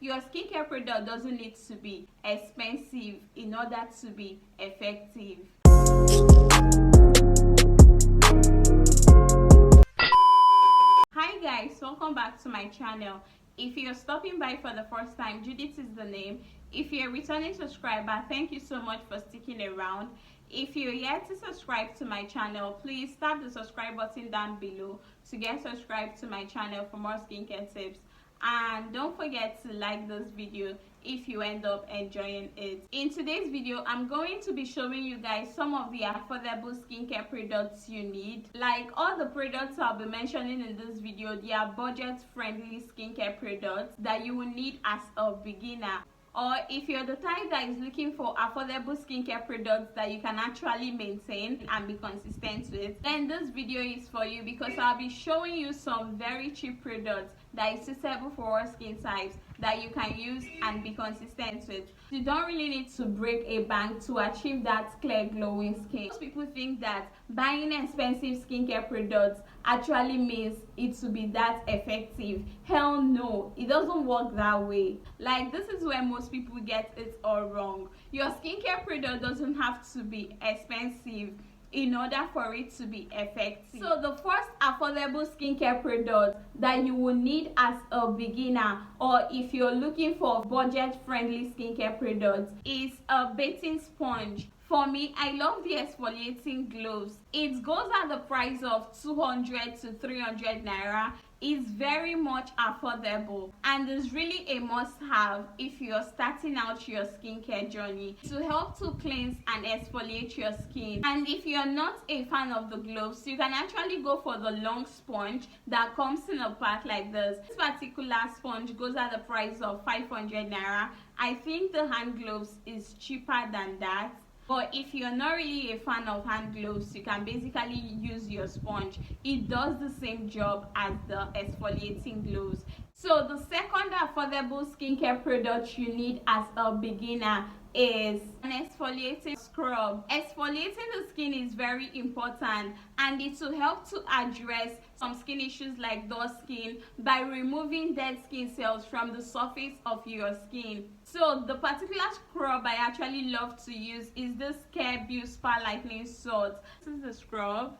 Your skincare product doesn't need to be expensive in order to be effective. Hi guys, welcome back to my channel. If you're stopping by for the first time, Judith is the name. If you're a returning subscriber, thank you so much for sticking around. If you're yet to subscribe to my channel, please tap the subscribe button down below to get subscribed to my channel for more skincare tips. And don't forget to like this video if you end up enjoying it. In today's video, I'm going to be showing you guys some of the affordable skincare products you need. Like all the products I'll be mentioning in this video, they are budget-friendly skincare products that you will need as a beginner. Or if you're the type that is looking for affordable skincare products that you can actually maintain and be consistent with, then this video is for you, because I'll be showing you some very cheap products that is suitable for all skin types that you can use and be consistent with. You don't really need to break a bank to achieve that clear glowing skin. Most people think that buying expensive skincare products actually means it to be that effective. Hell no, it doesn't work that way. Like, this is where most people get it all wrong. Your skincare product doesn't have to be expensive in order for it to be effective. So the first affordable skincare product that you will need as a beginner, or if you're looking for budget-friendly skincare products, is a bathing sponge. For me, I love the exfoliating gloves. It goes at the price of 200 to 300 naira. It's very much affordable and is really a must-have if you're starting out your skincare journey, to help to cleanse and exfoliate your skin. And if you're not a fan of the gloves, you can actually go for the long sponge that comes in a pack like this. This particular sponge goes at the price of 500 naira. I think the hand gloves is cheaper than that. But if you're not really a fan of hand gloves, you can basically use your sponge. It does the same job as the exfoliating gloves. So the second affordable skincare product you need as a beginner is an exfoliating scrub. Exfoliating the skin is very important, and it will help to address some skin issues like dull skin by removing dead skin cells from the surface of your skin. So the particular scrub I actually love to use is this Carbeau Spa Lightening Salt. This is the scrub.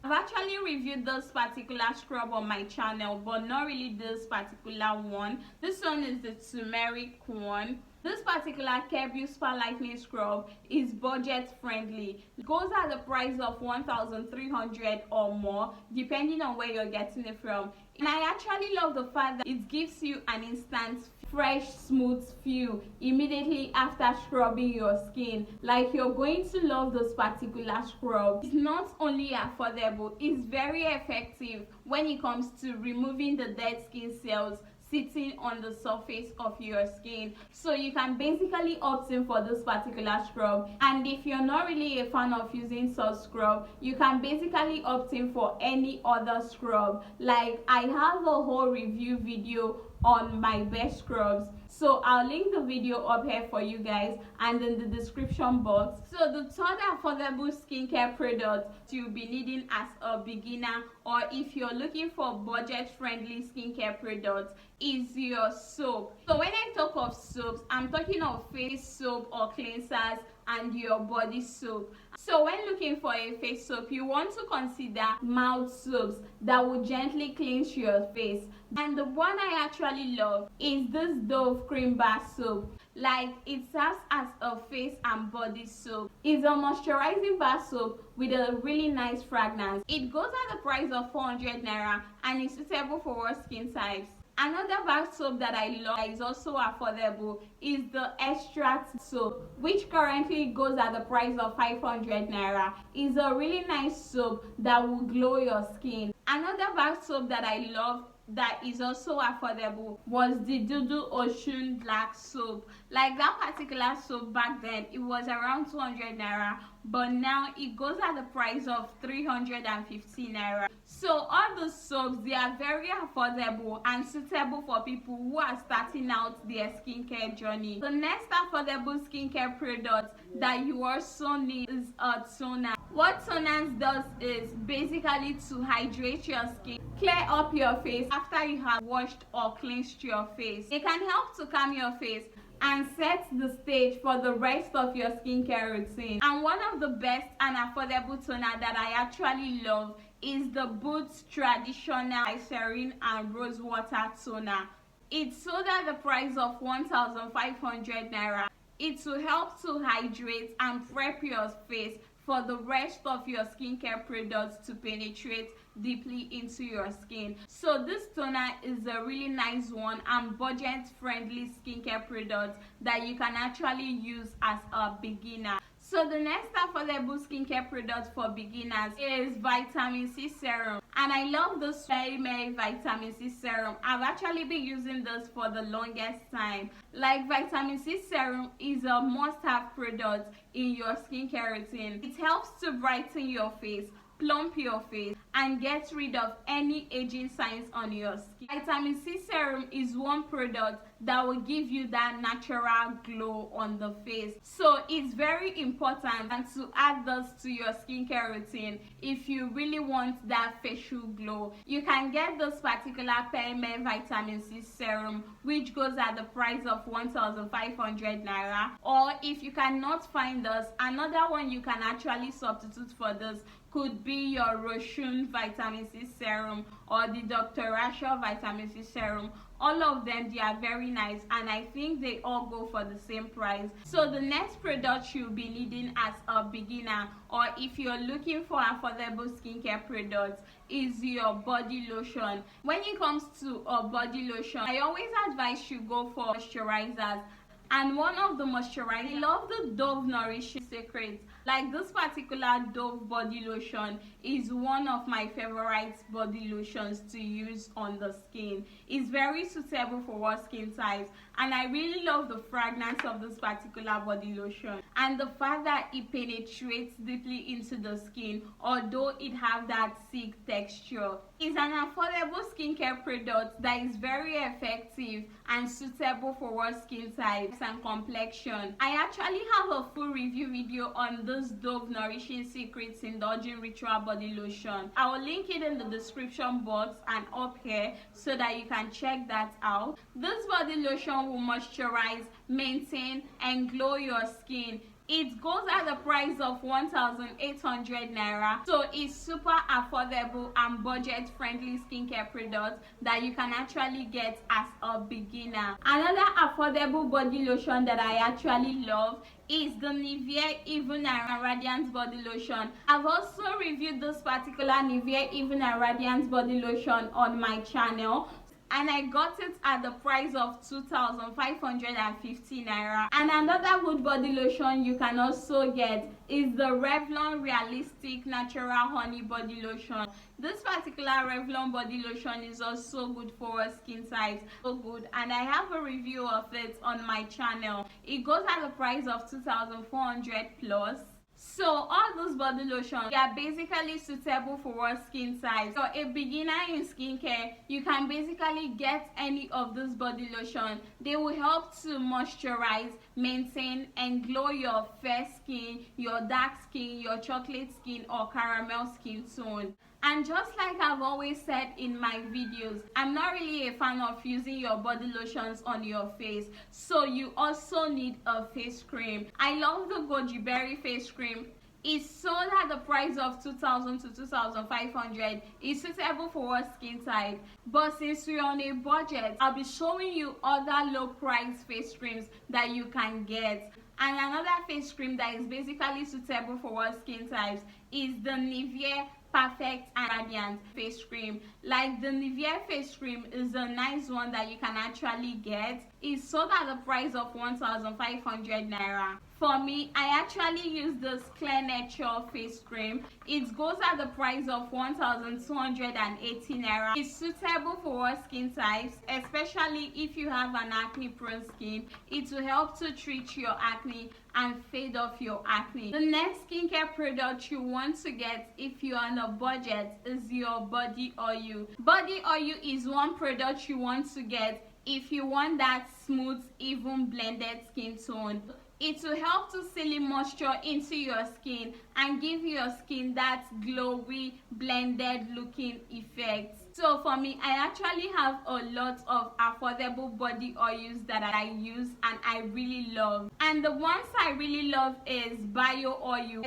I've actually reviewed this particular scrub on my channel, but not really this particular one. This one is the turmeric one. This particular Carbeau Spa Lightening Scrub is budget friendly. It goes at the price of 1,300 or more, depending on where you're getting it from. And I actually love the fact that it gives you an instant fresh, smooth feel immediately after scrubbing your skin. Like, you're going to love this particular scrub. It's not only affordable, it's very effective when it comes to removing the dead skin cells sitting on the surface of your skin. So you can basically opt in for this particular scrub. And if you're not really a fan of using salt scrub, you can basically opt in for any other scrub. Like, I have a whole review video on my best scrubs, so I'll link the video up here for you guys and in the description box. So the third affordable skincare product you'll be needing as a beginner, or if you're looking for budget-friendly skincare products, is your soap. So when I talk of soaps, I'm talking of face soap or cleansers and your body soap. So when looking for a face soap, you want to consider mild soaps that will gently cleanse your face. And the one I actually love is this Dove Cream Bar Soap. Like, it serves as a face and body soap. It's a moisturizing bar soap with a really nice fragrance. It goes at the price of 400 naira and is suitable for all skin types. Another bar soap that I love that is also affordable is the Extract soap, which currently goes at the price of 500 naira. It's a really nice soap that will glow your skin. Another bar soap that I love that is also affordable was the Dudu Osun Black Soap. Like, that particular soap back then, it was around 200 naira, but now it goes at the price of 350 naira. So all the soaps, they are very affordable and suitable for people who are starting out their skincare journey. The next affordable skincare product that you also need is a toner. What toners does is basically to hydrate your skin, clear up your face after you have washed or cleansed your face. It can help to calm your face and set the stage for the rest of your skincare routine. And one of the best and affordable toner that I actually love is the Boots Traditional Serum and Rose Water Toner. It's sold at the price of 1,500 naira. It will help to hydrate and prep your face for the rest of your skincare products to penetrate deeply into your skin. So this toner is a really nice one and budget friendly skincare product that you can actually use as a beginner. So the next affordable skincare product for beginners is vitamin C serum, and I love this very vitamin C serum. I've actually been using this for the longest time. Like, vitamin C serum is a must-have product in your skincare routine. It helps to brighten your face, plump your face, and get rid of any aging signs on your skin. Vitamin C serum is one product that will give you that natural glow on the face. So it's very important to add this to your skincare routine if you really want that facial glow. You can get this particular Perme vitamin C serum, which goes at the price of 1,500 naira. Or if you cannot find this, another one you can actually substitute for this could be your Lotion vitamin C serum or the Dr. Rachel vitamin C serum. All of them, they are very nice, and I think they all go for the same price. So the next product you'll be needing as a beginner, or if you're looking for affordable skincare products, is your body lotion. When it comes to a body lotion, I always advise you go for moisturizers. And one of the moisturizers, I love the Dove Nourishing Secrets. Like, this particular Dove body lotion is one of my favorite body lotions to use on the skin. It's very suitable for all skin types, and I really love the fragrance of this particular body lotion and the fact that it penetrates deeply into the skin, although it has that thick texture. It's an affordable skincare product that is very effective and suitable for all skin types and complexion. I actually have a full review video on this Dove Nourishing Secrets Indulging Ritual Body Lotion. I will link it in the description box and up here so that you can check that out. This body lotion will moisturize, maintain, and glow your skin. It goes at the price of 1,800 naira. So it's super affordable and budget friendly skincare product that you can actually get as a beginner. Another affordable body lotion that I actually love is the Nivea Even and Radiance body lotion. I've also reviewed this particular Nivea Even and Radiance body lotion on my channel, and I got it at the price of 2,550 naira. And another good body lotion you can also get is the Revlon Realistic Natural Honey body lotion. This particular Revlon body lotion is also good for all skin types, so good, and I have a review of it on my channel. It goes at the price of 2,400 plus. So all those body lotions, they are basically suitable for all skin types. So a beginner in skincare, you can basically get any of this body lotion. They will help to moisturize, maintain, and glow your fair skin, your dark skin, your chocolate skin, or caramel skin tone. And just like I've always said in my videos, I'm not really a fan of using your body lotions on your face, so you also need a face cream. I love the Goji Berry face cream. It's sold at the price of 2,000 to 2,500. It's suitable for all skin type. But since we're on a budget, I'll be showing you other low price face creams that you can get. And another face cream that is basically suitable for all skin types is the Nivea perfect and radiant face cream. Like the Nivea face cream is a nice one that you can actually get. It's sold at the price of 1,500 naira. For me, I actually use this Clear Nature face cream. It goes at the price of 1,280 naira. It's suitable for all skin types, especially if you have an acne prone skin. It will help to treat your acne and fade off your acne. The next skincare product you want to get if you're on a budget is your body oil. Body oil is one product you want to get if you want that smooth, even blended skin tone. It will help to seal in moisture into your skin and give your skin that glowy, blended looking effect. So for me, I actually have a lot of affordable body oils that I use and I really love. And the ones I really love is bio oil.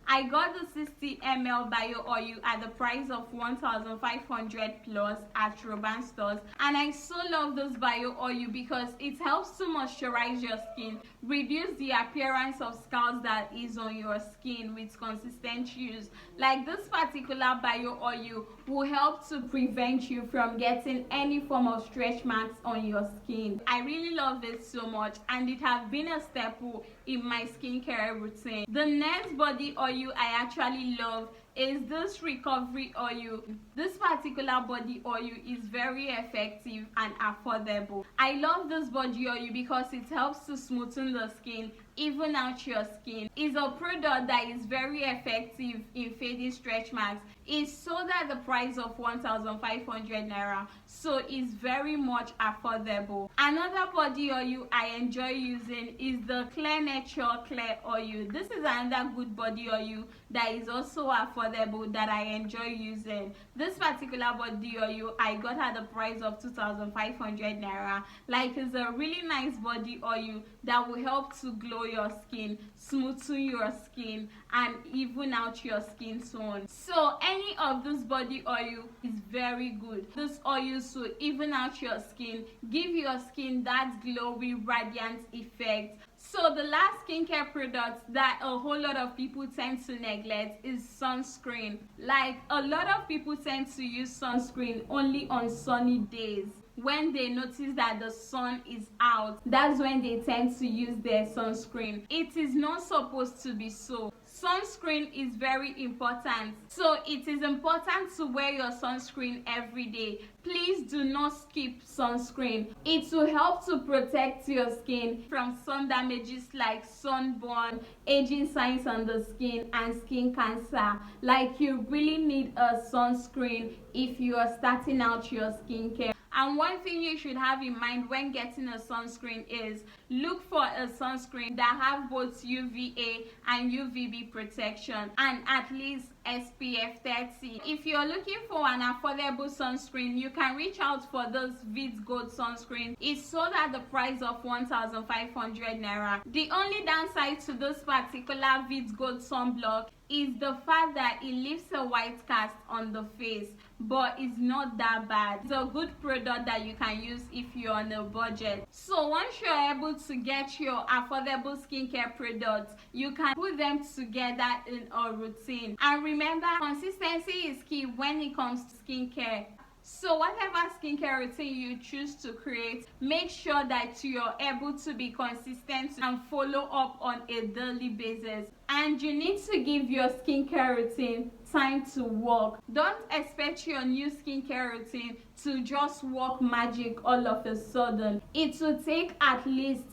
I got the 60 ml bio oil at the price of 1,500 plus at Roban stores. And I so love this bio oil because it helps to moisturize your skin, reduce the appearance of scars that is on your skin with consistent use. Like this particular bio oil will help to prevent you from getting any form of stretch marks on your skin. I really love it so much and it has been a staple in my skincare routine. The next body oil I actually love is this recovery oil. This particular body oil is very effective and affordable. I love this body oil because it helps to smoothen the skin, even out your skin. It's a product that is very effective in fading stretch marks. It's sold at the price of 1,500 naira, so it's very much affordable. Another body oil I enjoy using is the Clear Nature Clear Oil. This is another good body oil that is also affordable that I enjoy using. This particular body oil I got at the price of 2,500 naira. Like, it's a really nice body oil that will help to glow your skin, smoothen your skin, and even out your skin tone. So any of this body oil is very good. This oil will even out your skin, give your skin that glowy, radiant effect. So the last skincare product that a whole lot of people tend to neglect is sunscreen. Like, a lot of people tend to use sunscreen only on sunny days. When they notice that the sun is out, that's when they tend to use their sunscreen. It is not supposed to be so. Sunscreen is very important, so it is important to wear your sunscreen every day. Please do not skip sunscreen. It will help to protect your skin from sun damages like sunburn, aging signs on the skin, and skin cancer. Like, you really need a sunscreen if you are starting out your skincare. And one thing you should have in mind when getting a sunscreen is look for a sunscreen that have both UVA and UVB protection and at least SPF 30. If you're looking for an affordable sunscreen, you can reach out for this Vit Gold sunscreen. It's sold at the price of 1,500 naira. The only downside to this particular Vit Gold sunblock is the fact that it leaves a white cast on the face, but it's not that bad. It's a good product that you can use if you're on a budget. So once you're able to get your affordable skincare products, you can put them together in a routine. And remember, consistency is key when it comes to skincare. So whatever skincare routine you choose to create, make sure that you're able to be consistent and follow up on a daily basis. And you need to give your skincare routine time to work. Don't expect your new skincare routine to just work magic all of a sudden. It will take at least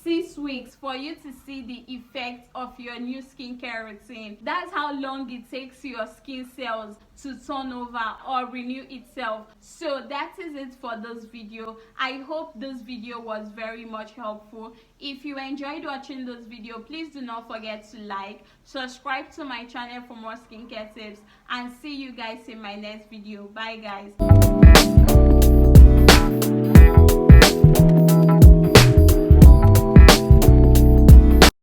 6 weeks for you to see the effects of your new skincare routine. That's how long it takes your skin cells to turn over or renew itself. So that is it for this video. I hope this video was very much helpful. If you enjoyed watching this video, please do not forget to like, subscribe to my channel for more skincare tips, and see you guys in my next video. Bye guys.